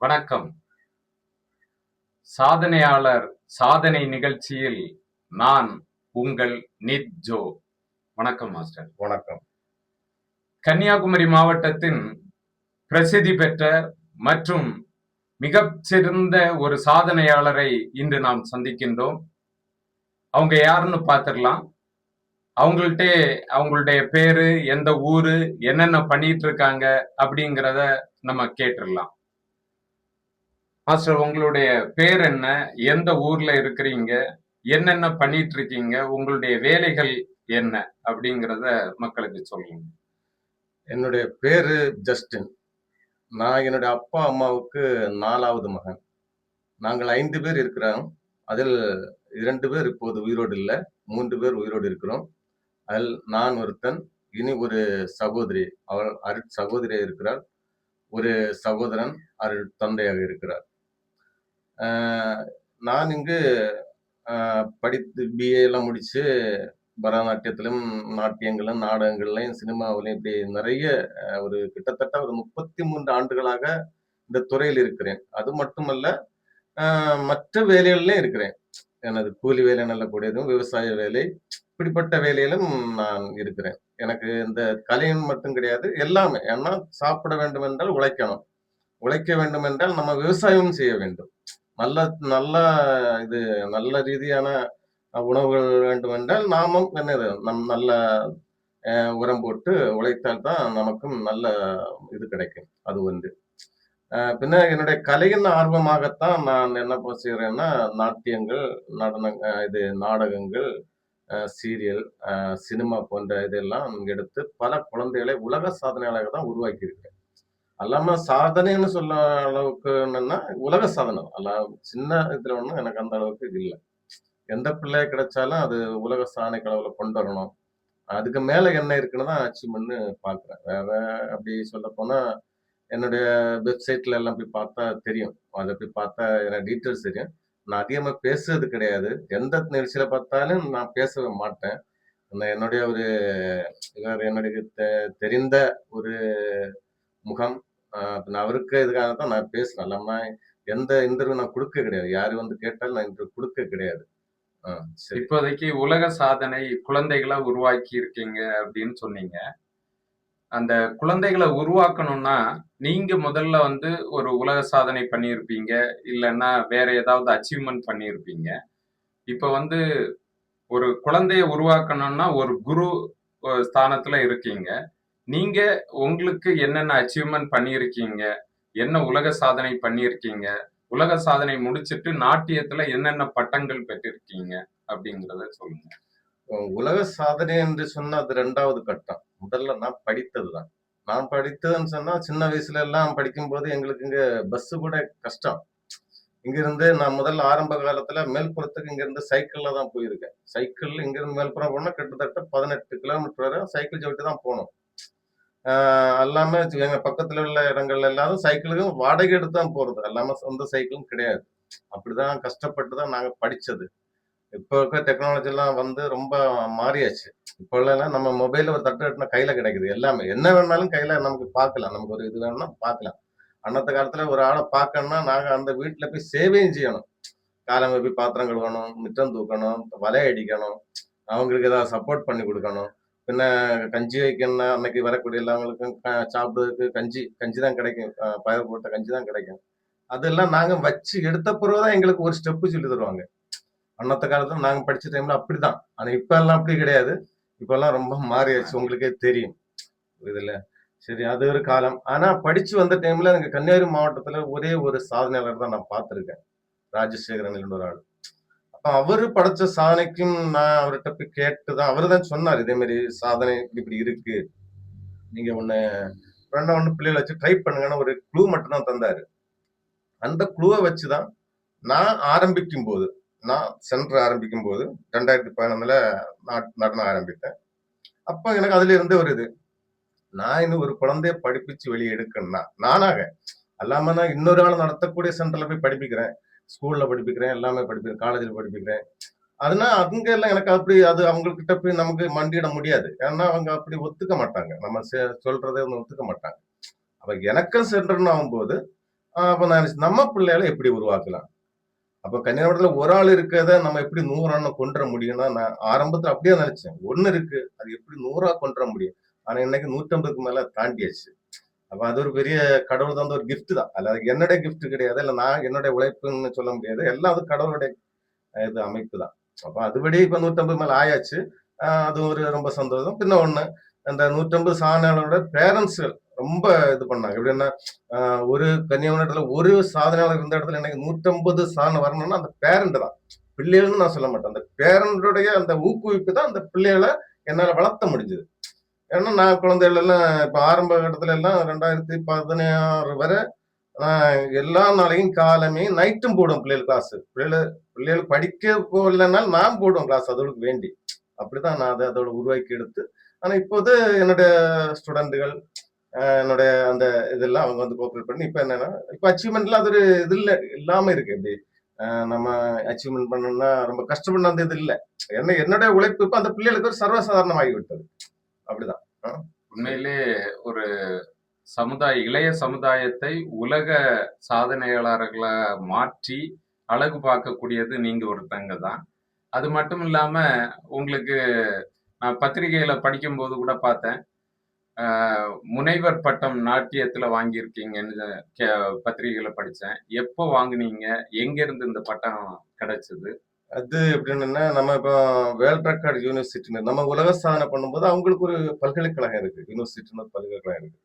வணக்கம். சாதனையாளர் சாதனை நிகழ்ச்சியில் நான் உங்கள் நித் ஜோ. வணக்கம் மாஸ்டர். வணக்கம். கன்னியாகுமரி மாவட்டத்தின் பிரசித்தி பெற்ற மற்றும் மிகச்சிறந்த ஒரு சாதனையாளரை இன்று நாம் சந்திக்கின்றோம். அவங்க யாருன்னு பார்த்துடலாம். அவங்களுடைய பேரு, எந்த ஊரு, என்னென்ன பண்ணிட்டு இருக்காங்க அப்படிங்கிறத நம்ம கேட்டுடலாம். மாஸ்டர், உங்களுடைய பேர் என்ன, எந்த ஊர்ல இருக்கிறீங்க, என்னென்ன பண்ணிட்டு இருக்கீங்க, உங்களுடைய வேலைகள் என்ன அப்படிங்கிறத மக்களுக்கு சொல்லுங்க. என்னுடைய பேரு ஜஸ்டின். நான் என்னுடைய அப்பா அம்மாவுக்கு 4வது மகன். நாங்கள் 5 பேர் இருக்கிறோம். அதில் 2 பேர் இப்போது உயிரோடு இல்லை, 3 பேர் உயிரோடு இருக்கிறோம். அதில் நான் ஒருத்தன். இனி ஒரு சகோதரி, அவள் அருட் சகோதரியாக இருக்கிறாள். ஒரு சகோதரன் அருட் தந்தையாக இருக்கிறார். நான் இங்கு படித்து பிஏ எல்லாம் முடிச்சு பரதநாட்டியத்திலும், நாட்டியங்களும், நாடகங்கள்லையும், சினிமாவிலையும் இப்படி நிறைய ஒரு கிட்டத்தட்ட ஒரு 33 ஆண்டுகளாக இந்த துறையில் இருக்கிறேன். அது மட்டுமல்ல, மற்ற வேலைகளிலும் இருக்கிறேன். எனது கூலி வேலை நல்லக்கூடியதும், விவசாய வேலை, இப்படிப்பட்ட வேலையிலும் நான் இருக்கிறேன். எனக்கு இந்த கலையும் மட்டும் கிடையாது, எல்லாமே. ஏன்னா சாப்பிட வேண்டும் என்றால் உழைக்கணும், உழைக்க வேண்டும் என்றால் நம்ம விவசாயம் செய்ய வேண்டும். நல்ல நல்ல இது நல்ல ரீதியான உணவுகள் வேண்டும் என்றால் நாமும் என்னது நல்ல உரம் போட்டு உழைத்தால் தான் நமக்கும் நல்ல இது கிடைக்கும். அது ஒன்று. பின்ன என்னுடைய கலையின் ஆர்வமாகத்தான் நான் என்ன செய்கிறேன்னா, நாட்டியங்கள், நாடகங்கள், சீரியல், சினிமா போன்ற இதெல்லாம் எடுத்து பல குழந்தைகளை உலக சாதனையாளராக தான் உருவாக்கி இருக்கிறேன். அல்லாம சாதனைன்னு சொல்ல அளவுக்கு என்னன்னா உலக சாதனை அல்ல, சின்ன இதுல ஒண்ணும் எனக்கு அந்த அளவுக்கு இது இல்லை. எந்த பிள்ளை கிடைச்சாலும் அது உலக சாதனை அளவுல கொண்டு வரணும். அதுக்கு மேல என்ன இருக்குன்னு தான் அச்சீவ்மெண்ட் பாக்குறேன். வேற அப்படி சொல்ல போனா என்னுடைய வெப்சைட்ல எல்லாம் போய் பார்த்தா தெரியும். அதை போய் பார்த்தா எனக்கு டீட்டெயில்ஸ் தெரியும். நான் அதிகமா பேசுறது கிடையாது. எந்த நிகழ்ச்சியில பார்த்தாலும் நான் பேசவே மாட்டேன். என்னுடைய ஒரு என்னுடைய தெரிந்த ஒரு முகம். அவருக்கு இதுக்காக தான் நான் பேசுறேன். இல்லாம எந்த இன்டர்வியூ நான் கொடுக்க கிடையாது. யாரு வந்து கேட்டாலும் நான் இன்டர்வியூ கொடுக்க கிடையாது. இப்போதைக்கு உலக சாதனை குழந்தைகளை உருவாக்கி இருக்கீங்க அப்படின்னு சொன்னீங்க. அந்த குழந்தைகளை உருவாக்கணும்னா நீங்க முதல்ல வந்து ஒரு உலக சாதனை பண்ணியிருப்பீங்க, இல்லைன்னா வேற ஏதாவது அச்சீவ்மெண்ட் பண்ணியிருப்பீங்க. இப்ப வந்து ஒரு குழந்தைய உருவாக்கணும்னா ஒரு குரு ஸ்தானத்துல இருக்கீங்க. நீங்க உங்களுக்கு என்னென்ன அச்சீவ்மெண்ட் பண்ணியிருக்கீங்க, என்ன உலக சாதனை பண்ணியிருக்கீங்க, உலக சாதனை முடிச்சிட்டு நாட்டியத்துல என்னென்ன பட்டங்கள் பெற்றிருக்கீங்க அப்படிங்கிறத சொல்லுங்க. உலக சாதனை என்று சொன்னா அது 2வது கட்டம். முதல்ல நான் படித்ததுதான். நான் படித்ததுன்னு சொன்னா சின்ன வயசுல எல்லாம் படிக்கும்போது எங்களுக்கு இங்க பஸ் கூட கஷ்டம். இங்கிருந்து நான் முதல்ல ஆரம்ப காலத்துல மேல்புறத்துக்கு இங்கிருந்து சைக்கிள்ல தான் போயிருக்கேன். சைக்கிள் இங்கிருந்து மேல்புறம் போனா கிட்டத்தட்ட 18 கிலோமீட்டர் வரை சைக்கிள் சவிட்டு தான் போகணும். அல்லாம எங்க பக்கத்துல உள்ள இடங்கள்ல எல்லாரும் சைக்கிளுக்கும் வாடகை எடுத்து தான் போறது. அல்லாம சொந்த சைக்கிளும் கிடையாது. அப்படிதான் கஷ்டப்பட்டு தான் நாங்க படிச்சது. இப்போ இருக்க டெக்னாலஜி எல்லாம் வந்து ரொம்ப மாறியாச்சு. இப்போ எல்லாம் நம்ம மொபைல்ல ஒரு தட்டு தட்டுனா கையில கிடைக்குது. எல்லாமே என்ன வேணாலும் கையில நமக்கு பார்க்கலாம். நமக்கு ஒரு இது வேணும்னா பார்க்கலாம். அன்னத்த காலத்துல ஒரு ஆளை பார்க்கணும்னா நாங்க அந்த வீட்டுல போய் சேவையும் செய்யணும். காலங்க போய் பாத்திரம் கழுவணும், மிச்சம் தூக்கணும், வலை அடிக்கணும், அவங்களுக்கு ஏதாவது சப்போர்ட் பண்ணி கொடுக்கணும். பின்ன கஞ்சி வைக்கணும்னா அன்னைக்கு வரக்கூடிய எல்லாவங்களுக்கும் சாப்பிடுறதுக்கு கஞ்சி கஞ்சி தான் கிடைக்கும். பயிர் போட்ட கஞ்சி தான் கிடைக்கும். அதெல்லாம் நாங்க வச்சு எடுத்த பிறகுதான் எங்களுக்கு ஒரு ஸ்டெப்பு சொல்லி தருவாங்க. அன்னத்த காலத்துல நாங்க படிச்ச டைம்ல அப்படிதான். ஆனா இப்ப எல்லாம் அப்படி கிடையாது. இப்ப எல்லாம் ரொம்ப மாறியாச்சு, உங்களுக்கே தெரியும். இதுல சரி, அது ஒரு காலம். ஆனா படிச்சு வந்த டைம்ல எங்க கன்னியாகுமரி மாவட்டத்துல ஒரே ஒரு சாதனையாளர் தான் நான் பார்த்திருக்கேன். ராஜசேகரன் ஒரு ஆள். அப்ப அவரு படைச்ச சாதனைக்கும் நான் அவர்கிட்ட போய் கேட்டுதான், அவரு தான் சொன்னார், இதே மாதிரி சாதனை இப்படி இருக்கு, நீங்க ஒண்ணு பிள்ளைகளை வச்சு ட்ரை பண்ணுங்கன்னு ஒரு க்ளூ மட்டும் தான் தந்தாரு. அந்த க்ளூவை வச்சுதான் நான் ஆரம்பிக்கும் போது, நான் சென்டர் ஆரம்பிக்கும் போது 2011 நடனம் ஆரம்பித்தேன். அப்ப எனக்கு அதுல இருந்து ஒரு இது, நான் இன்னும் ஒரு குழந்தைய படிப்பிச்சு வெளியே எடுக்கணும்னா நானாக அல்லாம நான் இன்னொரு ஆள் நடத்தக்கூடிய சென்டர்ல போய் படிப்பிக்கிறேன், ஸ்கூல்ல படிப்பிக்கிறேன், எல்லாமே படிப்பிக்கிறேன், காலேஜில் படிப்பிக்கிறேன். அதனால அங்க எல்லாம் எனக்கு அப்படி அது அவங்ககிட்ட போய் நமக்கு மண்டியிட முடியாது. ஏன்னா அவங்க அப்படி ஒத்துக்க மாட்டாங்க, நம்ம சொல்றதை ஒத்துக்க மாட்டாங்க. அப்ப எனக்கும் சென்டர்னு ஆகும்போது அப்ப நான் நினைச்சேன், நம்ம பிள்ளைகளை எப்படி உருவாக்கலாம்? அப்ப கன்னியாகுமரியில ஒரு ஆள் இருக்கிறத நம்ம எப்படி 100 கொண்டுவர முடியும்னா, நான் ஆரம்பத்துல அப்படியே நினைச்சேன். ஒண்ணு இருக்கு. அது எப்படி 100 கொண்டுவர முடியும்? ஆனா இன்னைக்கு 150க்கு மேல தாண்டியாச்சு. அப்ப அது ஒரு பெரிய கடவுள் தந்த ஒரு கிஃப்ட் தான். அல்ல என்னுடைய கிஃப்ட் கிடையாது. இல்ல நான் என்னுடைய உழைப்புன்னு சொல்ல முடியாது. எல்லாம் அது கடவுளுடைய இது அமைப்பு தான். அப்ப அதுபடி இப்ப 150 மேல ஆயாச்சு. அது ஒரு ரொம்ப சந்தோஷம். பின்ன ஒண்ணு, அந்த 150 சாதனையாளரோட பேரண்ட்ஸ்கள் ரொம்ப இது பண்ணாங்க. எப்படின்னா, ஒரு கன்னியாகுமரியில ஒரு சாதனையாளர் இருந்த இடத்துல எனக்கு 150 சாதனை வரணும்னா அந்த பேரண்ட் தான். பிள்ளைகள்னு நான் சொல்ல மாட்டேன். அந்த பேரண்டுடைய அந்த ஊக்குவிப்பு தான் அந்த பிள்ளைகள என்னால வளர்த்த முடிஞ்சது. ஏன்னா நான் குழந்தைகள் எல்லாம் இப்ப ஆரம்ப கட்டத்துல எல்லாம் 2016 வரை எல்லா நாளையும் காலமே நைட்டும் போடுவோம் பிள்ளைகள் கிளாஸ். பிள்ளைகள் படிக்க போகலனாலும் நான் போடுவேன் கிளாஸ் அதோடு வேண்டி. அப்படிதான் நான் அதை அதோட உருவாக்கி எடுத்து, ஆனா இப்போது என்னுடைய ஸ்டூடெண்ட்டுகள் என்னுடைய அந்த இதெல்லாம் அவங்க வந்து கோஆப்ரேட் பண்ணி இப்ப என்னன்னா, இப்ப அச்சீவ்மெண்ட்லாம் அது ஒரு இது இல்ல இல்லாம இருக்கு. எப்படி நம்ம அச்சீவ்மெண்ட் பண்ணணும்னா ரொம்ப கஷ்டப்பட அந்த இது இல்ல. என்னுடைய உழைப்பு இப்ப அந்த பிள்ளைகளுக்கு ஒரு சர்வசாதாரணமாகி விட்டது. அப்படிதான். உண்மையிலே ஒரு இளைய சமுதாயத்தை உலக சாதனையாளர்களா மாற்றி அழகு பார்க்கக்கூடியது நீங்க ஒருத்தங்க தான். அது மட்டும் இல்லாம உங்களுக்கு நான் பத்திரிகையில படிக்கும்போது கூட பார்த்தேன். முனைவர் பட்டம் நாட்டியத்துல வாங்கியிருக்கீங்கன்னு பத்திரிகையில படிச்சேன். எப்போ வாங்குனீங்க? எங்க இருந்து இந்த பட்டம் கிடைச்சது? அது எப்படின்னா, நம்ம இப்போ வேர்ல்ட் ரெக்கார்ட் யூனிவர்சிட்டின்னு நம்ம உலக சாதனை பண்ணும்போது அவங்களுக்கு ஒரு பல்கலைக்கழகம் இருக்கு. யூனிவர்சிட்டின்னு ஒரு பல்கலைக்கழகம் இருக்கு.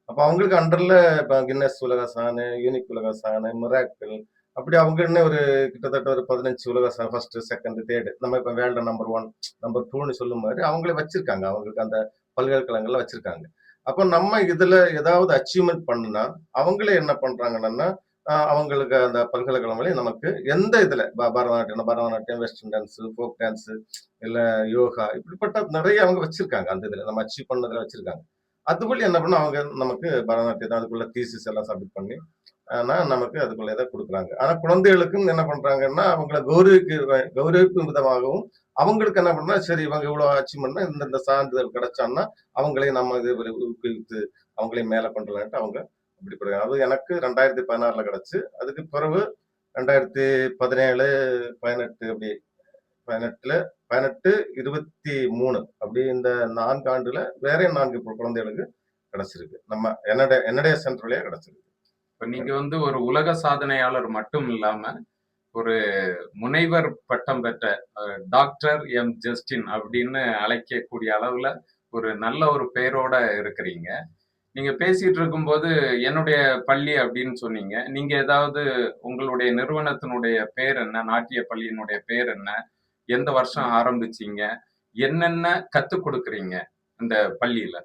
அப்ப அவங்களுக்கு அண்டர்ல இப்ப கின்னஸ் உலக சாதனை, யூனிக் உலக சாதனை, மிராக்கிள் அப்படி அவங்கன்னு ஒரு கிட்டத்தட்ட ஒரு 15 உலக சாதனை ஃபர்ஸ்ட், செகண்ட், தேர்ட் நம்ம இப்ப வேர்ல்டு நம்பர் 1, நம்பர் 2ன்னு சொல்லும் மாதிரி அவங்களே வச்சிருக்காங்க. அவங்களுக்கு அந்த பல்கலைக்கழகங்கள்ல வச்சிருக்காங்க. அப்ப நம்ம இதுல ஏதாவது அச்சீவ்மெண்ட் பண்ணுனா, அவங்களே என்ன பண்றாங்கன்னா, அவங்களுக்கு அந்த பல்கலைக்கழகங்களே நமக்கு எந்த இதுல Bharatanatyam, western dance, folk dance, இல்ல யோகா இப்படிப்பட்ட நிறைய அவங்க வச்சிருக்காங்க. அந்த இதுல நம்ம அச்சீவ் பண்ணதுல வச்சிருக்காங்க. அதுபடி என்ன பண்ண அவங்க நமக்கு பரதநாட்டியம் அதுக்குள்ள தீசிஸ் எல்லாம் சப்மிட் பண்ணி நமக்கு அதுக்குள்ள இதை கொடுக்குறாங்க. ஆனா குழந்தைகளுக்கும் என்ன பண்றாங்கன்னா அவங்கள கௌரவிக்கும் விதமாகவும் அவங்களுக்கு என்ன பண்ணா சரி இவங்க இவ்வளவு அச்சீவ்மெண்ட் இந்த சான்றிதழ் கிடைச்சான்னா அவங்களையும் நம்ம இது ஊக்குவித்து அவங்களையும் மேல கொண்டு வரலான்ட்டு அவங்க அப்படி கொடுக்குறாங்க. அது எனக்கு 2016ல கிடைச்சு. அதுக்கு பிறகு 2017, 18 அப்படி 18ல 18, 23 அப்படி இந்த 4 ஆண்டுல வேற 4 குழந்தைகளுக்கு கிடைச்சிருக்கு. நம்ம என்னுடைய சென்டர்லயே கிடைச்சிருக்கு. இப்ப நீங்க வந்து ஒரு உலக சாதனையாளர் மட்டும் இல்லாம ஒரு முனைவர் பட்டம் பெற்ற டாக்டர் எம் ஜஸ்டின் அப்படின்னு அழைக்கக்கூடிய அளவுல ஒரு நல்ல ஒரு பெயரோட இருக்கிறீங்க. நீங்க பேசிட்டு இருக்கும்போது என்னுடைய பள்ளி அப்படின்னு சொன்னீங்க. நீங்க ஏதாவது உங்களுடைய நிறுவனத்தினுடைய பேர் என்ன? நாட்டிய பள்ளியினுடைய பேர் என்ன? எந்த வருஷம் ஆரம்பிச்சீங்க? என்னென்ன கத்துக் கொடுக்குறீங்க இந்த பள்ளியில?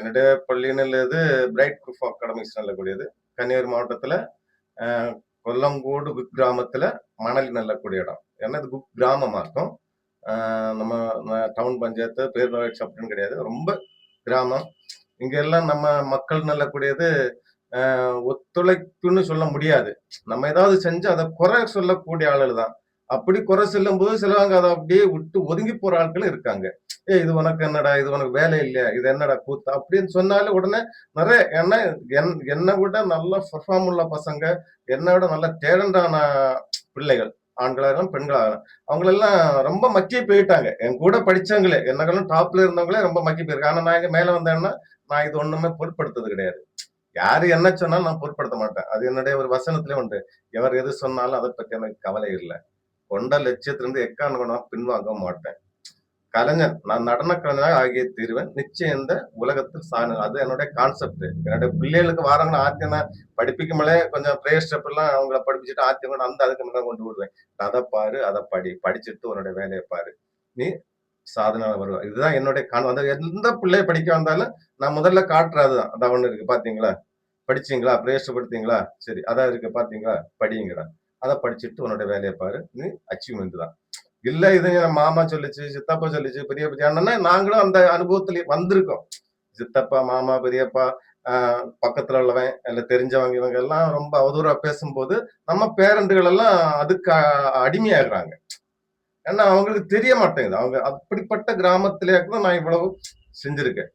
என்னுடைய பள்ளியினது பிரைட் குரூப் அகாடமிக்ஸ் சொல்லக்கூடியது. கன்னியாகுமரி மாவட்டத்துல கொல்லங்கோடு குக் கிராமத்துல மணலி நல்லக்கூடிய இடம். ஏன்னா இது குக் கிராமமா இருக்கும். நம்ம டவுன் பஞ்சாயத்து பேரூராட்சி அப்படின்னு கிடையாது. ரொம்ப கிராமம். இங்க எல்லாம் நம்ம மக்கள் நல்லக்கூடியது ஒத்துழைப்புன்னு சொல்ல முடியாது. நம்ம ஏதாவது செஞ்சு அதை குறை சொல்லக்கூடிய ஆளுகள் தான். அப்படி குறை சொல்லும் போது சிலவங்க அதை அப்படியே விட்டு ஒதுங்கி போற ஆட்களும் இருக்காங்க. இது உனக்கு என்னடா, இது உனக்கு வேலை இல்லையா, இது என்னடா கூத்து அப்படின்னு சொன்னாலும் உடனே நிறைய ஏன்னா என்னை விட நல்ல பெர்ஃபார்ம் உள்ள பசங்க, என்னை விட நல்ல டேலண்டான பிள்ளைகள், ஆண்களாகவும் பெண்களாகவும் அவங்களெல்லாம் ரொம்ப மக்கி போயிட்டாங்க. என் கூட படிச்சவங்களே என்னக்கெல்லாம் டாப்ல இருந்தவங்களே ரொம்ப மக்கி போயிருக்காங்க. ஆனா நான் இங்க மேல வந்தேன்னா நான் இது ஒண்ணுமே பொருட்படுத்துறது கிடையாது. யாரு என்ன சொன்னாலும் நான் பொருட்படுத்த மாட்டேன். அது என்னுடைய ஒரு வசனத்திலே உண்டு. எவர் எது சொன்னாலும் அதை பத்தி எனக்கு கவலை இல்லை. கொண்ட லட்சியத்திலிருந்து எக்காரணம் பின்வாங்க மாட்டேன். கலைஞன், நான் நடன கலைஞனாக ஆகிய தீர்வேன். நிச்சயம் இந்த உலகத்தில் சாதனை. அது என்னுடைய கான்செப்ட். என்னுடைய பிள்ளைகளுக்கு வாரங்களை ஆத்தியனா படிப்பிக்குமலே கொஞ்சம் பிரேயர் ஸ்டெப் எல்லாம் அவங்கள படிச்சுட்டு ஆத்தியம் கொண்டு அந்த அதுக்கு முன்னாடி கொண்டு விடுவேன். அதை பாரு, அதை படிச்சுட்டு உன்னுடைய வேலையை பாரு. நீ சாதனை வருவா. இதுதான் என்னுடைய அந்த எந்த பிள்ளைய படிக்க வந்தாலும் நான் முதல்ல காட்டுறதுதான். அதான் ஒண்ணு இருக்கு பாத்தீங்களா, படிச்சீங்களா, பிரேயர்ப்படுத்தீங்களா, சரி அதான் இருக்கு பாத்தீங்களா, படிங்கடா. அதை படிச்சுட்டு உன்னோட வேலையை பாரு. நீ அச்சீவ்மெண்ட் தான். இல்ல இது என் மாமா சொல்லிச்சு, சித்தப்பா சொல்லிச்சு, பெரியப்பா அண்ணன்னா நாங்களும் அந்த அனுபவத்துல வந்திருக்கோம். சித்தப்பா, மாமா, பெரியப்பா, பக்கத்துல உள்ளவன் இல்ல தெரிஞ்சவங்க இவங்க எல்லாம் ரொம்ப அவதூறா பேசும்போது நம்ம பேரண்டுகள் எல்லாம் அதுக்கு அடிமையாகிறாங்க. ஏன்னா அவங்களுக்கு தெரிய மாட்டேங்குது. அவங்க அப்படிப்பட்ட கிராமத்திலே கூட நான் இவ்வளவு செஞ்சிருக்கேன்.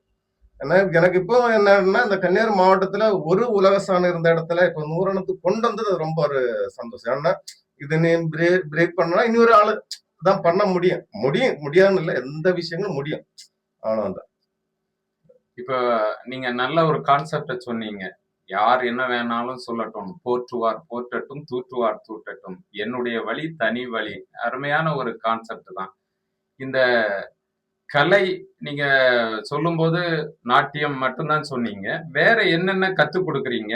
ஏன்னா எனக்கு இப்போ என்னன்னா இந்த கன்னியாகுமரி மாவட்டத்துல ஒரு உலக சாதனை இருந்த இடத்துல இப்ப 100 கொண்டு வந்தது ரொம்ப ஒரு சந்தோஷம். ஏன்னா இது நீ பிரேக் பண்ணா இனி ஒரு ஆளு தான் பண்ண முடியும். முடியாதுன்னு இல்லை, எந்த விஷயங்களும் முடியும். அவ்வளவுதான். இப்ப நீங்க நல்ல ஒரு கான்செப்ட சொன்னீங்க. யார் என்ன வேணாலும் சொல்லட்டும். போற்றுவார் போற்றட்டும், தூற்றுவார் தூற்றட்டும். என்னுடைய வழி தனி வழி. அருமையான ஒரு கான்செப்ட் தான். இந்த கலை நீங்க சொல்லும்போது நாட்டியம் மட்டும்தான் சொன்னீங்க. வேற என்னென்ன கத்துக் குடுக்குறீங்க?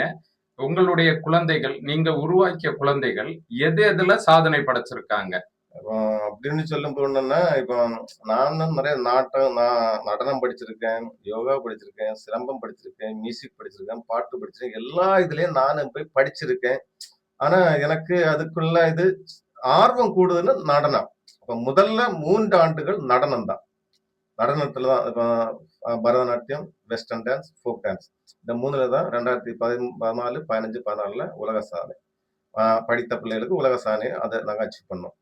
உங்களுடைய குழந்தைகள், நீங்க உருவாக்கிய குழந்தைகள் எது எதுல சாதனை படைச்சிருக்காங்க? அப்படின்னு சொல்லும் போனோம்னா இப்போ நானும் நிறைய நான் நடனம் படிச்சிருக்கேன், யோகா படிச்சிருக்கேன், சிலம்பம் படிச்சிருக்கேன், மியூசிக் படிச்சிருக்கேன், பாட்டு படிச்சிருக்கேன். எல்லா இதுலயும் நானும் போய் படிச்சிருக்கேன். ஆனா எனக்கு அதுக்குள்ள இது ஆர்வம் கூடுதல்னு நடனம். அப்ப முதல்ல 3 ஆண்டுகள் நடனம் தான். நடனத்துல தான் இப்போ Bharatanatyam, western dance, folk dance. இந்த 3ல தான் 2014, 15, 16ல உலக சாதனை. படித்த பிள்ளைகளுக்கு உலக சாதனை அதை நாங்க அச்சீவ் பண்ணோம்.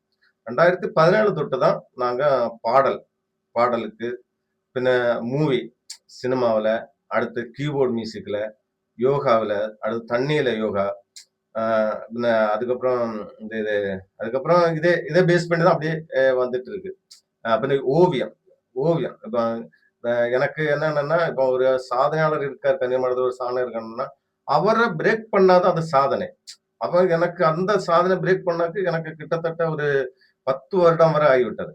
2017 தொட்டு தான் நாங்க பாடல் பாடலுக்கு, பின்ன மூவி, சினிமாவுல, அடுத்து கீபோர்ட் மியூசிக்ல, யோகாவுல, அடுத்து தண்ணியில யோகா, பின்ன அதுக்கப்புறம் இந்த இது அதுக்கப்புறம் இதே இதை பேஸ் பண்ணி தான் அப்படியே வந்துட்டு இருக்கு. பின்ன ஓவியம் ஓவியம் இப்போ எனக்கு என்னன்னா இப்போ ஒரு சாதனையாளர் இருக்கார், கன்னியாகுமரியில் ஒரு சாதனை இருக்காருன்னா அவரை பிரேக் பண்ணாதான் அது சாதனை. அப்ப எனக்கு அந்த சாதனை பிரேக் பண்ணாக்கு எனக்கு கிட்டத்தட்ட ஒரு 10 வருடம் வரை ஆகிவிட்டது.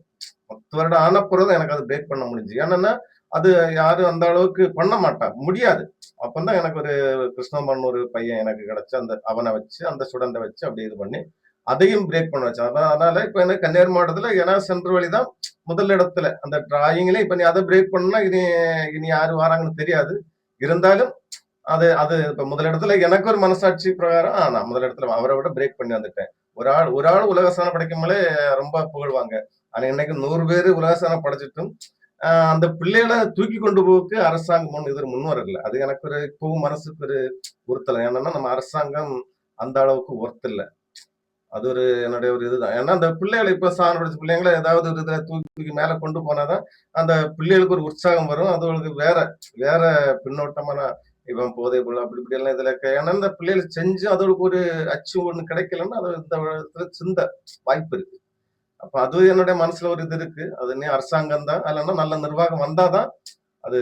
10 வருடம் ஆன பிறகு எனக்கு அது பிரேக் பண்ண முடிஞ்சு. ஏன்னா அது யாரும் அந்த அளவுக்கு பண்ண மாட்டாங்க, முடியாது. அப்பதான் எனக்கு ஒரு கிருஷ்ணம்பன் ஒரு பையன் எனக்கு கிடைச்சு அந்த அவனை வச்சு அந்த ஸ்டூடெண்ட்டை வச்சு அப்படி இது பண்ணி அதையும் பிரேக் பண்ண வச்சேன். அதனால இப்ப எனக்கு கன்னியாகுமரி மாவட்டத்துல ஏன்னா சென்ட்ரல் வழிதான் முதல் இடத்துல அந்த டிராயிங்ல. இப்ப நீ அதை பிரேக் பண்ணா இனி இனி யாரு வராங்கன்னு தெரியாது. இருந்தாலும் அது அது இப்ப முதலிடத்துல எனக்கு ஒரு மனசாட்சி பிரகாரம் நான் முதலிடத்துல அவரை விட பிரேக் பண்ணி வந்துட்டேன். ஒரு ஆள் உலக சாதனை படைக்கும்போதே ரொம்ப புகழ்வாங்க. ஆனா இன்னைக்கு 100 பேரு உலக சாதனை படைச்சிட்டும் அந்த பிள்ளைகளை தூக்கி கொண்டு போக்கு அரசாங்கம் இது முன் வரல. அது எனக்கு ஒரு இப்பவும் மனசுக்கு ஒரு உறுத்தல். என்னன்னா நம்ம அரசாங்கம் அந்த அளவுக்கு ஒர்த் இல்ல. அது ஒரு என்னுடைய ஒரு இதுதான். ஏன்னா அந்த பிள்ளைகளை இப்ப சாதனை படைச்ச பிள்ளைங்களை ஏதாவது ஒரு இதுல தூக்கி மேல கொண்டு போனாதான் அந்த பிள்ளைகளுக்கு ஒரு உற்சாகம் வரும். அதுகளுக்கு வேற வேற பின்னோட்டமான இவன் போதை பொருள் அப்படி இப்படி எல்லாம் இதுல ஏன்னா இந்த பிள்ளைகள் செஞ்சு அதோட ஒரு அச்சு ஒண்ணு கிடைக்கலன்னா அது இந்த இடத்துல சிந்த வாய்ப்பு இருக்கு. அப்ப அது என்னுடைய மனசுல ஒரு இது இருக்கு. அது நீ அரசாங்கம் தான் இல்லைன்னா நல்ல நிர்வாகம் வந்தாதான் அது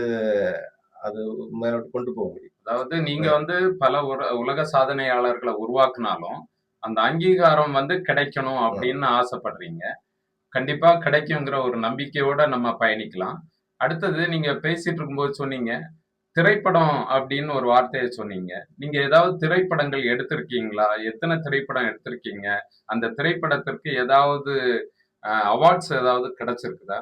அது மேலோட்டு கொண்டு போக முடியும். அதாவது நீங்க வந்து பல உலக சாதனையாளர்களை உருவாக்குனாலும், அந்த அங்கீகாரம் வந்து கிடைக்கணும் அப்படின்னு ஆசைப்படுறீங்க. கண்டிப்பா கிடைக்குங்கிற ஒரு நம்பிக்கையோட நம்ம பயணிக்கலாம். அடுத்தது நீங்க பேசிட்டு இருக்கும்போது சொன்னீங்க, திரைப்படம் அப்படின்னு ஒரு வார்த்தைய சொன்னீங்க. நீங்க ஏதாவது திரைப்படங்கள் எடுத்திருக்கீங்களா? எத்தனை திரைப்படம் எடுத்திருக்கீங்க? அந்த திரைப்படத்திற்கு ஏதாவது அவார்ட்ஸ் ஏதாவது கிடைச்சிருக்குதா?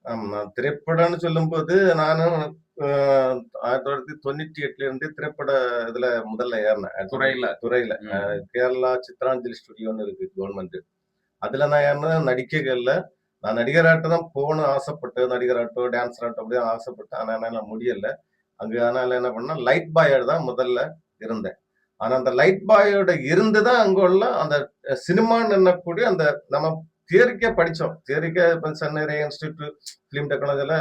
ஆமா. நான் திரைப்படம்னு சொல்லும்போது நானும் 1998ல இருந்து திரைப்பட இதுல முதல்ல ஏறினேன். துறையில. துறையில. கேரளா சித்ராஞ்சலி ஸ்டுடியோன்னு இருக்கு கவர்மெண்ட். அதுல நான் ஏறினது நடிக்கவே இல்ல. நான் நடிகராட்ட தான் போகணும்னு ஆசைப்பட்டு, நடிகராட்டோ, டான்ஸராட்டோ அப்படியே ஆசைப்பட்டேன். ஆனா என்னால முடியல. அங்க அதனால என்ன பண்ணேன், லைட் பாயா தான் முதல்ல இருந்தேன். ஆனா அந்த லைட் பாயோட இருந்துதான் அங்க உள்ள அந்த சினிமான்னு எண்ணக்கூடிய அந்த நம்ம தியரிக்கே படிச்சோம். தியரிக்கே இப்ப சென்னை இன்ஸ்டிடியூட் ஃபிலிம் டெக்னாலஜில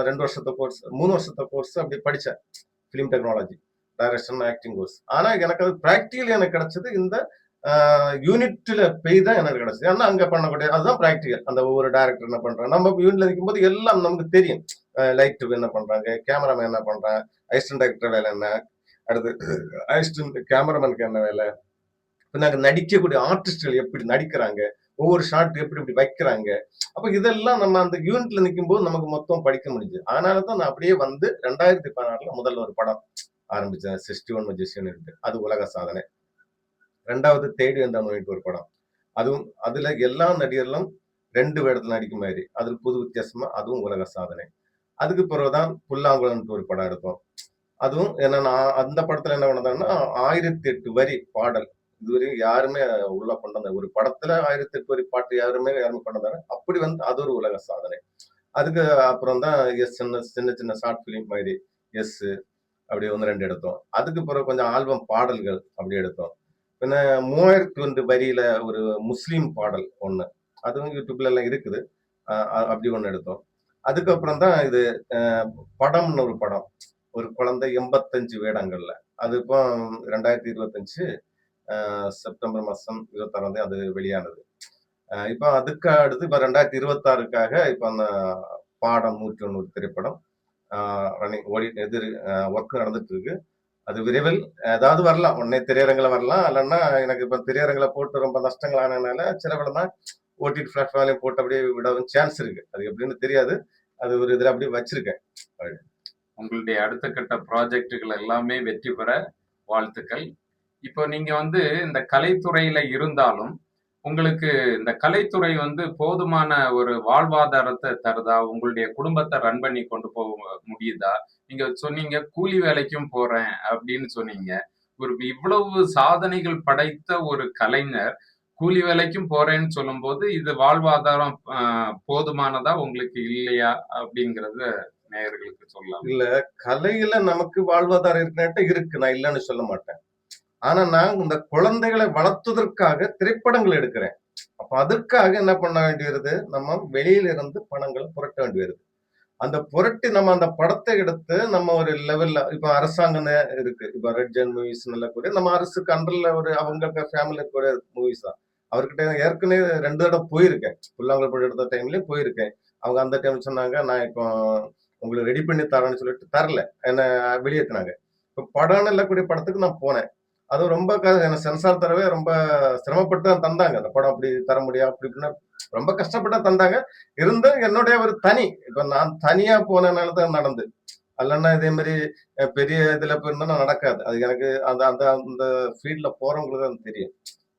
2 வருஷத்த கோர்ஸ், 3 வருஷத்த கோர்ஸ் அப்படி படிச்சேன். Film technology, direction, acting course. ஆனா எனக்கு அது பிராக்டிகல் எனக்கு கிடைச்சது இந்த யூனிட்ல போய் தான் எனக்கு கிடைச்சது. ஏன்னா அங்க பண்ணக்கூடிய அதுதான் பிராக்டிகல். அந்த ஒவ்வொரு டைரக்டர் என்ன பண்றாங்க, நம்ம யூனிட்ல நிற்கும் போது எல்லாம் நமக்கு தெரியும். லைட் என்ன பண்றாங்க, கேமராமேன் என்ன பண்றாங்க, அசிஸ்டன்ட் டைரக்டர் வேலை என்ன, அடுத்து அசிஸ்டன்ட் கேமராமேனுக்கு என்ன வேலை, நாங்க நடிக்கக்கூடிய ஆர்டிஸ்ட்கள் எப்படி நடிக்கிறாங்க, ஒவ்வொரு ஷாட் எப்படி இப்படி வைக்கிறாங்க. அப்ப இதெல்லாம் நம்ம அந்த யூனிட்ல நிற்கும் போது நமக்கு மொத்தம் படிக்க முடிஞ்சு. அதனாலதான் நான் அப்படியே வந்து 2016ல முதல்ல ஒரு படம் ஆரம்பிச்சேன், 61 மஜிஷியன் இருக்கு. அது உலக சாதனை. 2வது தேடி வந்தான்னு ஒரு படம். அதுவும் அதுல எல்லா நடிகர்களும் 2 வேடத்துல நடிக்கும் மாதிரி, அதுல புது வித்தியாசமா அதுவும் உலக சாதனை. அதுக்கு பிறகுதான் புல்லாங்குழல்னு ஒரு படம் எடுத்தோம். அதுவும் என்னன்னா அந்த படத்துல என்ன பண்ணாங்கன்னா 1008 வரி பாடல் இதுவரையும் யாருமே உள்ள கொண்டு வந்த ஒரு படத்துல 1008 வரி பாட்டு யாருமே கொண்டு வந்தாங்க. அப்படி வந்து அது ஒரு உலக சாதனை. அதுக்கு அப்புறம் தான் எஸ் சின்ன சின்ன சின்ன ஷார்ட் பிலிம் மாதிரி எஸ் அப்படி 1, 2 எடுத்தோம். அதுக்கு பிறகு கொஞ்சம் ஆல்பம் பாடல்கள் அப்படி எடுத்தோம். பின்ன 3001 வரியில ஒரு முஸ்லீம் பாடல் ஒண்ணு, அதுவும் யூடியூப்ல எல்லாம் இருக்குது. அப்படி ஒண்ணு எடுத்தோம். அதுக்கப்புறம் தான் இது படம்னு ஒரு படம். ஒரு குழந்தை 85 வேடங்கள்ல. அது இப்போ 2025 செப்டம்பர் மாசம் 26ஆம் தேதி அது வெளியானது. இப்போ அதுக்கு அடுத்து இப்ப 2026க்காக இப்ப அந்த பாடம் 101 திரைப்படம் ரன்னிங் ஓடி இது ஒர்க் நடந்துட்டு இருக்கு. அது விரைவில் ஏதாவது வரலாம். உடனே திரையரங்குல வரலாம். இல்லன்னா எனக்கு இப்ப திரையரங்குல போட்டு ரொம்ப நஷ்டங்கள் ஆனதுனால சில படம் தான் ஓடிடி பிளாட்ஃபார்ம்லயும் போட்டு அப்படியே விடவும் சான்ஸ் இருக்கு. அது எப்படின்னு தெரியாது. அது ஒரு இதுல அப்படியே வச்சிருக்கேன். உங்களுடைய அடுத்த கட்ட ப்ராஜெக்டுகள் எல்லாமே வெற்றி பெற வாழ்த்துக்கள். இப்போ நீங்க வந்து இந்த கலைத்துறையில இருந்தாலும், உங்களுக்கு இந்த கலைத்துறை வந்து போதுமான ஒரு வாழ்வாதாரத்த தருதா? உங்களுடைய குடும்பத்த ரன் பண்ணி கொண்டு போக முடியுதா? நீங்க சொன்னீங்க, "கூலி வேலைக்கும் போறேன்" அப்படின்னு சொன்னீங்க. ஒரு இவ்வளவு சாதனைகள் படைத்த ஒரு கலைஞர், கூலி வேலைக்கும் போறேன்னு சொல்லும்போது, இது வாழ்வாதாரம் போதுமானதா உங்களுக்கு இல்லையா? அப்படிங்கிறத நேயர்களுக்கு சொல்லலாம். இல்ல, கலையில நமக்கு வாழ்வாதாரம் இருக்குனாட்ட இருக்கு. நான் இல்லன்னு சொல்ல மாட்டேன். ஆனா நான் இந்த குழந்தைகளை வளர்த்துவதற்காக திரைப்படங்கள் எடுக்கிறேன். அப்ப அதற்காக என்ன பண்ண வேண்டியிருது? நம்ம வெளியில இருந்து பணங்கள புரட்ட வேண்டியிருது. அந்த புரட்டி நம்ம அந்த படத்தை எடுத்து நம்ம ஒரு லெவல்ல இப்ப அரசாங்கம் இருக்கு. இப்ப ரெட் ஜெயின் மூவிஸ்ன்னு கூட நம்ம அரசுக்கு அண்டர்ல ஒரு அவங்க ஃபேமிலி கூட மூவிஸ் தான். அவர்கிட்ட ஏற்கனவே 2 தடவ போயிருக்கேன். புல்லாங்குழல் படம் எடுத்த டைம்லயும் போயிருக்கேன். அவங்க அந்த டைம் சொன்னாங்க, "நான் இப்போ உங்களுக்கு ரெடி பண்ணி தரேன்னு" சொல்லிட்டு தரல. என்ன வெளியேத்துனாங்க. இப்ப படம்னு இல்லக்கூடிய படத்துக்கு நான் போனேன். அதுவும் ரொம்ப எனக்கு சென்சார் தரவே ரொம்ப சிரமப்பட்டு தான் தந்தாங்க. அந்த படம் அப்படி தர முடியாது அப்படி இப்படின்னு ரொம்ப கஷ்டப்பட்டு தான் தந்தாங்க. இருந்தும் என்னுடைய ஒரு தனி இப்ப நான் தனியா போனனால தான் நடந்து. அல்லன்னா இதே மாதிரி பெரிய இதுல போயிருந்தா நடக்காது. அது எனக்கு அந்த அந்த அந்த ஃபீல்ட்ல போறவங்களுக்கு தான் தெரியும்.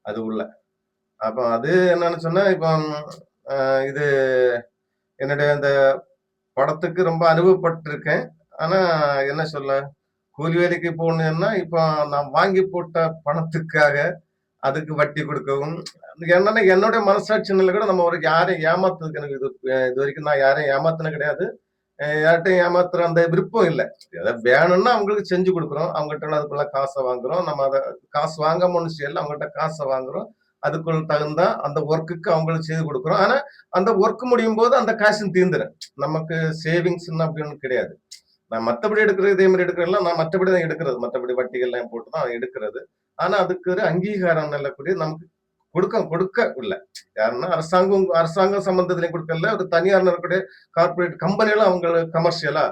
அது உள்ள. அப்ப அது என்னன்னு சொன்னா, இப்ப இது என்னுடைய அந்த படத்துக்கு ரொம்ப அனுபவப்பட்டுருக்கேன். ஆனா என்ன சொல்ல, கூலி வேலைக்கு போனேன்னா, இப்ப நான் வாங்கி போட்ட பணத்துக்காக அதுக்கு வட்டி கொடுக்கவும், என்னன்னா என்னுடைய மனசாட்சியில கூட நம்ம ஒரு யாரையும் ஏமாத்துறதுக்கு எனக்கு இதுவரைக்கும் நான் யாரையும் ஏமாத்துனது கிடையாது. யார்ட்டயும் ஏமாத்துற அந்த விருப்பம் இல்ல. ஏதாவது வேணும்னா அவங்களுக்கு செஞ்சு குடுக்குறோம். அவங்ககிட்ட அதுக்குள்ள காச வாங்குறோம். நம்ம அத காசு வாங்காம ஒண்ணும் செய்யல. அவங்கள்ட்ட காச வாங்குறோம். அதுக்குள்ள தகுந்தா அந்த ஒர்க்குக்கு அவங்களுக்கு செய்து குடுக்குறோம். ஆனா, அந்த ஒர்க் முடியும்போது அந்த காசும் தீர்ந்துரும். நமக்கு சேவிங்ஸ்ன்னு அப்படி ஒண்ணும் கிடையாது. நான் மத்தபடி எடுக்கிறது இதே மாதிரி எடுக்கிறதெல்லாம் நான் மத்தபடி தான் எடுக்கிறது. மத்தபடி வட்டிகள்லாம் போட்டு தான் எடுக்கிறது. ஆனா, அதுக்கு ஒரு அங்கீகாரம் நல்லக்கூடிய நமக்கு கொடுக்க கொடுக்க இல்ல. யாருன்னா அரசாங்கம் அரசாங்கம் சம்பந்தத்திலயும் கொடுக்கல. ஒரு தனியார் இருக்கக்கூடிய கார்ப்பரேட் கம்பெனிகளும் அவங்க கமர்ஷியலா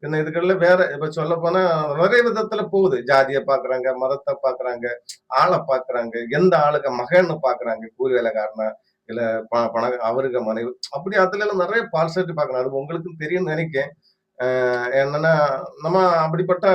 என்ன இதுகள்ல வேற இப்ப சொல்லப்போனா நிறைய விதத்துல போகுது. ஜாதிய பாக்குறாங்க, மதத்த பாக்குறாங்க, ஆள பாக்குறாங்க, எந்த ஆளுக மகன்னு பாக்குறாங்க, கூலி வேலைக்காரனா, இல்ல பணம் அவருக்கு மனைவி. அப்படி அதுல எல்லாம் நிறைய பால்சேட்டு பாக்குறாங்க. அது உங்களுக்கும் தெரியும்னு நினைக்கிறேன். என்னன்னா, நம்ம அப்படிப்பட்ட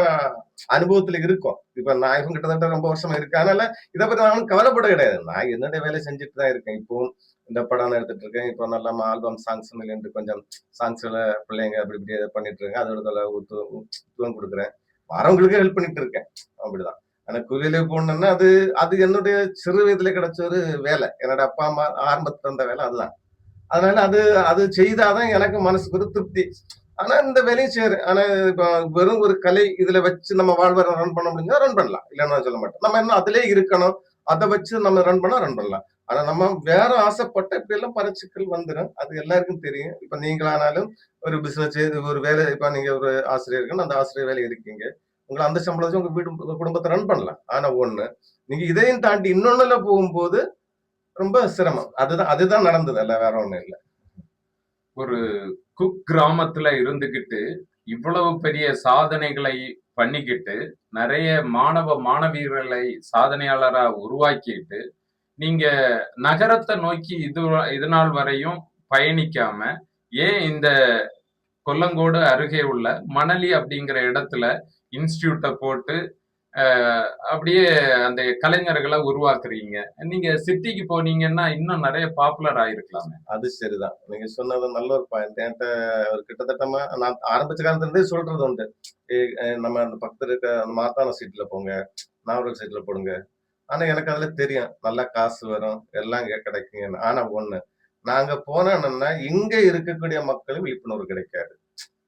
அனுபவத்துல இருக்கோம். இப்ப நான் இப்ப கிட்டத்தட்ட ரொம்ப வருஷமா இருக்கேன். அதனால இத பத்தி நானும் கவலைப்பட கிடையாது. நான் என்னுடைய வேலைய செஞ்சுட்டு தான் இருக்கேன். இப்பவும் இந்த படம் நான் எடுத்துட்டு இருக்கேன். இப்போ நல்லா ஆல்பம் சாங்ஸ்ன்னு என்று கொஞ்சம் சாங்ஸ்ல பிள்ளைங்க அப்படி இப்படி பண்ணிட்டு இருக்கேன். அதோட உத்துவம் குடுக்குறேன். வரவங்களுக்கு ஹெல்ப் பண்ணிட்டு இருக்கேன். அப்படிதான். ஆனா கூலியில போனோம்னா அது அது என்னுடைய சிறு வயதில கிடைச்ச ஒரு வேலை. என்னோட அப்பா, அம்மா ஆரம்பத்துல இருந்த வேலை அதுதான். அதனால அது அது செய்தாதான் எனக்கு மனசுக்கு ஒரு திருப்தி. ஆனா இந்த வேலையும் செய்றேன். ஆனா இப்ப வெறும் ஒரு கலை இதுல வச்சு நம்ம வாழ்வாதாரம் ரன் பண்ண முடிஞ்சா ரன் பண்ணலாம். இல்லன்னு நான் சொல்ல மாட்டேன். நம்ம இன்னும் அதிலேயே இருக்கணும். அத வச்சு நம்ம ரன் பண்ணா ரன் பண்ணலாம். ஆனா நம்ம வேற ஆசைப்பட்ட இப்படியெல்லாம் பல சிக்கல் வந்துரும். அது எல்லாருக்கும் தெரியும். இப்ப நீங்களானாலும் ஒரு பிசினஸ் ஒரு வேலை இப்ப நீங்க ஒரு ஆசிரியர் இருக்குன்னு அந்த ஆசிரியர் வேலை இருக்கீங்க. உங்கள அந்த சம்பளம் உங்க வீடு உங்க குடும்பத்த ரன் பண்ணலாம். ஆனா ஒண்ணு, நீங்க இதையும் தாண்டி இன்னொன்னுல போகும்போது ரொம்ப சிரமம். அதுதான் அதுதான் நடந்தது. அல்ல வேற ஒண்ணும் இல்ல. ஒரு குக்கிராமத்துல இருந்துகிட்டு, இவ்வளவு பெரிய சாதனைகளை பண்ணிக்கிட்டு, நிறைய மாணவ மாணவியர்களை சாதனையாளரா உருவாக்கிட்டு, நீங்க நகரத்த நோக்கி இது நாள் வரையும் பயணிக்காம, ஏன் இந்த கொல்லங்கோடு அருகே உள்ள மணலி அப்படிங்கிற இடத்துல இன்ஸ்டிடியூட்ட போட்டு அப்படியே அந்த கலைஞர்களை உருவாக்குறீங்க? நீங்க சிட்டிக்கு போனீங்கன்னா இன்னும் நிறைய பாப்புலர் ஆயிருக்கலாமே. அது சரிதான். நீங்க சொன்னது நல்ல ஒரு பாயிண்ட். என்ட்ட ஒரு கிட்டத்தட்ட நான் ஆரம்பிச்ச காலத்துல இருந்தே சொல்றது உண்டு. எ அ நம்ம அந்த பக்கத்துல இருக்க அந்த மார்த்தாண்டம் சைட்ல போங்க, நாவல் சைட்ல போடுங்க. ஆனா எனக்கு அதுல தெரியும். நல்லா காசு வரும். எல்லாம் இங்க கிடைக்குங்கன்னு. ஆனா ஒண்ணு, நாங்க போனோம்னா இங்க இருக்கக்கூடிய மக்களுக்கு விழிப்புணர்வு கிடைக்காது.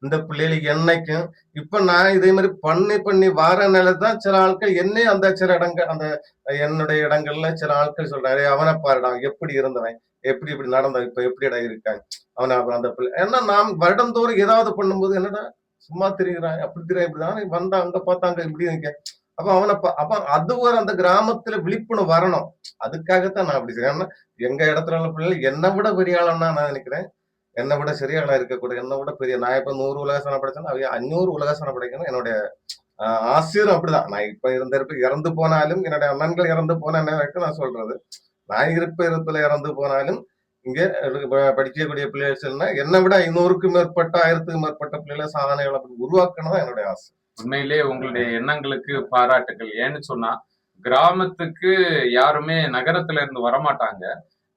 இந்த பிள்ளைகளுக்கு என்னைக்கும் இப்ப நான் இதே மாதிரி பண்ணி பண்ணி வரனால தான் சில ஆட்கள் என்னை அந்த சில இடங்கள் அந்த என்னுடைய இடங்கள்ல சில ஆட்கள் சொல்றாரு, அவனை பாருடா எப்படி இருந்தவன், எப்படி இப்படி நடந்தவன், இப்ப எப்படிடா இருக்கான் அவனை. அப்புறம் அந்த பிள்ளை ஏன்னா நாம் வருடந்தோறும் ஏதாவது பண்ணும்போது என்னடா சும்மா திரிகிறான் அப்படி திரியா இப்படிதான் வந்தா அங்க பார்த்தாங்க இப்படி இருக்க. அப்ப அப்ப அது ஒரு அந்த கிராமத்துல விழிப்புணர்வு வரணும். அதுக்காகத்தான் நான் அப்படி செய்றேன். ஏன்னா எங்க இடத்துல உள்ள பிள்ளைகள் என்னை விட பெரிய ஆளுன்னா நான் நினைக்கிறேன். என்னை விட சிறிய ஆளா இருக்கக்கூடாது, என்னை விட பெரிய நான் இப்ப 100 உலகசாதனை படைச்சேன்னா அவங்க 500 உலகசாதனை படைக்கணும். என்னுடைய ஆசிரியரும் அப்படிதான். நான் இப்ப இருப்ப இறந்து போனாலும் என்னுடைய அண்ணன்கள் இறந்து போன வரைக்கும் நான் சொல்றது, நான் இருப்பில இறந்து போனாலும் இங்க படிக்கக்கூடிய பிள்ளைகள் என்னை விட 500க்கும் மேற்பட்ட 1000த்துக்கும் மேற்பட்ட பிள்ளைகளை சாதனைகள் அப்படி உருவாக்கணும் தான் என்னுடைய ஆசை. உண்மையிலே உங்களுடைய எண்ணங்களுக்கு பாராட்டுகள். ஏன்னு சொன்னா கிராமத்துக்கு யாருமே நகரத்துல இருந்து வரமாட்டாங்க.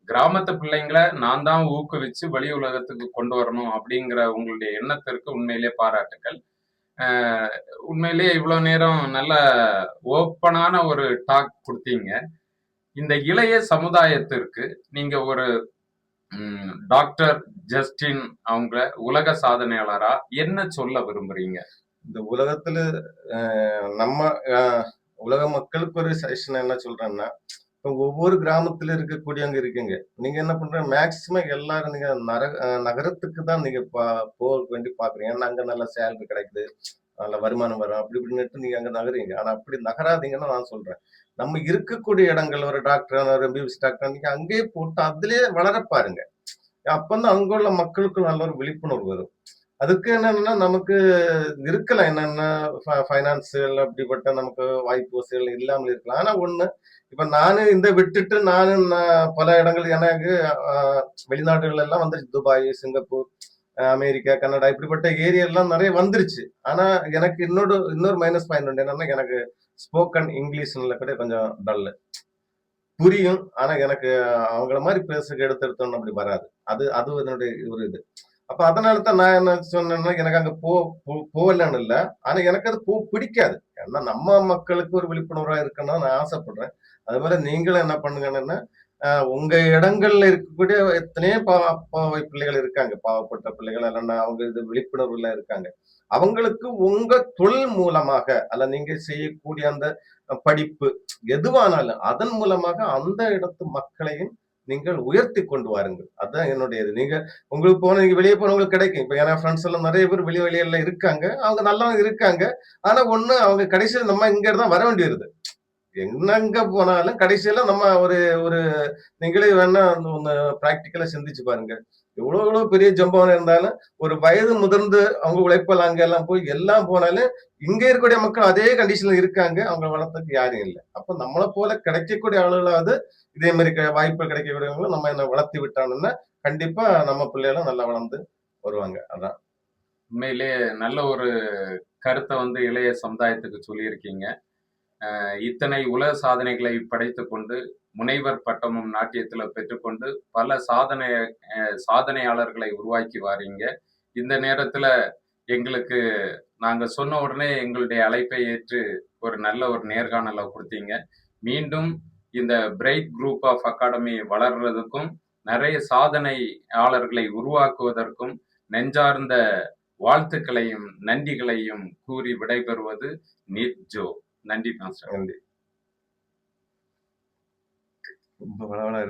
கிராமத்து பிள்ளைங்களை நான் தான் ஊக்குவிச்சு வெளி உலகத்துக்கு கொண்டு வரணும் அப்படிங்கிற உங்களுடைய எண்ணத்திற்கு உண்மையிலே பாராட்டுகள். உண்மையிலேயே இவ்வளவு நேரம் நல்ல ஓப்பனான ஒரு டாக் கொடுத்தீங்க. இந்த இளைய சமுதாயத்திற்கு நீங்க ஒரு டாக்டர் ஜஸ்டின் அவங்க உலக சாதனையாளரா என்ன சொல்ல விரும்புறீங்க? இந்த உலகத்துல நம்ம உலக மக்களுக்கு ஒரு சஜஷன் என்ன சொல்றேன்னா, ஒவ்வொரு கிராமத்துல இருக்கக்கூடியவங்க இருக்கீங்க. நீங்க என்ன பண்றீங்க மேக்சிமம் எல்லாரும் நீங்க நகரத்துக்கு தான் நீங்க போக வேண்டி பாக்குறீங்க. ஏன்னா அங்க நல்ல சேலரி கிடைக்குது, நல்ல வருமானம் வரும் அப்படி இப்படின்னுட்டு நீங்க அங்க நகருங்க. ஆனா அப்படி நகராதீங்கன்னு நான் சொல்றேன். நம்ம இருக்கக்கூடிய இடங்கள் ஒரு டாக்டர் ஒரு எம்பிபிஎஸ் டாக்டர் நீங்க அங்கேயே போட்டு அதுலயே வளர பாருங்க. அப்பதான் அங்க உள்ள மக்களுக்கு நல்ல ஒரு விழிப்புணர்வு வரும். அதுக்கு என்னன்னா நமக்கு இருக்கலாம் என்னென்ன ஃபைனான்சியல் அப்படிப்பட்ட நமக்கு வாய்ப்பு வசதிகள் இல்லாமல் இருக்கலாம். ஆனா ஒண்ணு இப்ப நானு இந்த விட்டுட்டு நானும் பல இடங்கள் எனக்கு வெளிநாடுகள் எல்லாம் வந்துருச்சு. துபாய், சிங்கப்பூர், அமெரிக்கா, கனடா இப்படிப்பட்ட ஏரியா எல்லாம் நிறைய வந்துருச்சு. ஆனா எனக்கு இன்னொரு மைனஸ் பாயிண்ட் உண்டு. என்னன்னா எனக்கு ஸ்போக்கன் இங்கிலீஷ்ல கூட கொஞ்சம் டல்லு புரியும். ஆனா எனக்கு அவங்கள மாதிரி பேசுக்கு எடுத்தோம்னு அப்படி வராது. அது என்னுடைய ஒரு இது. அப்ப அதனால தான் நான் என்ன சொன்னேன்னா எனக்கு அங்க போகலன்னு இல்ல. ஆனா எனக்கு அது பிடிக்காது. ஏன்னா நம்ம மக்களுக்கு ஒரு விழிப்புணர்வா இருக்கணும்னு நான் ஆசைப்படுறேன். அது போல நீங்களும் என்ன பண்ணுங்கன்னா உங்க இடங்கள்ல இருக்கக்கூடிய எத்தனையோ பிள்ளைகள் இருக்காங்க, பாவப்பட்ட பிள்ளைகள் இல்லைன்னா அவங்க இது விழிப்புணர்வுல இருக்காங்க. அவங்களுக்கு உங்க தொழில் மூலமாக அல்ல நீங்க செய்யக்கூடிய அந்த படிப்பு எதுவானாலும் அதன் மூலமாக அந்த இடத்து மக்களையும் நீங்கள் உயர்த்தி கொண்டு வாருங்கள். அதுதான் என்னுடைய இது. நீங்க உங்களுக்கு நீங்க வெளியே போனவங்களுக்கு கிடைக்கும். இப்ப ஏன்னா ஃப்ரெண்ட்ஸ் எல்லாம் நிறைய பேர் வெளியில இருக்காங்க. அவங்க நல்லா இருக்காங்க. ஆனா ஒண்ணு அவங்க கடைசியில் நம்ம இங்க தான் வர வேண்டி வருது. எங்க போனாலும் கடைசியில நம்ம ஒரு ஒரு நீங்களே வேணா ஒண்ணு பிராக்டிக்கலா சிந்திச்சு பாருங்க. எவ்வளவு பெரிய ஜம்பவனம் இருந்தாலும் ஒரு வயது முதிர்ந்து அவங்க உழைப்பால் அங்க எல்லாம் போய் எல்லாம் போனாலும் இங்க இருக்கக்கூடிய மக்கள் அதே கண்டிஷன்ல இருக்காங்க. அவங்க வளர்த்துக்கு யாரும் இல்லை. அப்ப நம்மளை போல கிடைக்கக்கூடிய ஆளுகளாவது இதே மாதிரி வாய்ப்பு கிடைக்கக்கூடியவங்களும் நம்ம என்ன வளர்த்தி விட்டாங்கன்னா கண்டிப்பா நம்ம பிள்ளைகளும் நல்லா வளர்ந்து வருவாங்க. அதான் உண்மையிலே நல்ல ஒரு கருத்தை இளைய சமுதாயத்துக்கு சொல்லியிருக்கீங்க. இத்தனை உலக சாதனைகளை படைத்து கொண்டு முனைவர் பட்டமும் நாட்டியத்துல பெற்றுக்கொண்டு பல சாதனையாளர்களை உருவாக்கி வாரீங்க. இந்த நேரத்துல எங்களுக்கு நாங்க சொன்ன உடனே எங்களுடைய அழைப்பை ஏற்று ஒரு நல்ல ஒரு நேர்காணலை கொடுத்தீங்க. மீண்டும் இந்த பிரைட் குரூப் ஆஃப் அகாடமி வளர்றதுக்கும் நிறைய சாதனையாளர்களை உருவாக்குவதற்கும் நெஞ்சார்ந்த வாழ்த்துக்களையும் நன்றிகளையும் கூறி விடைபெறுவது நிர்ஜோ. நன்றி மாஸ்டர். நன்றி. ரொம்ப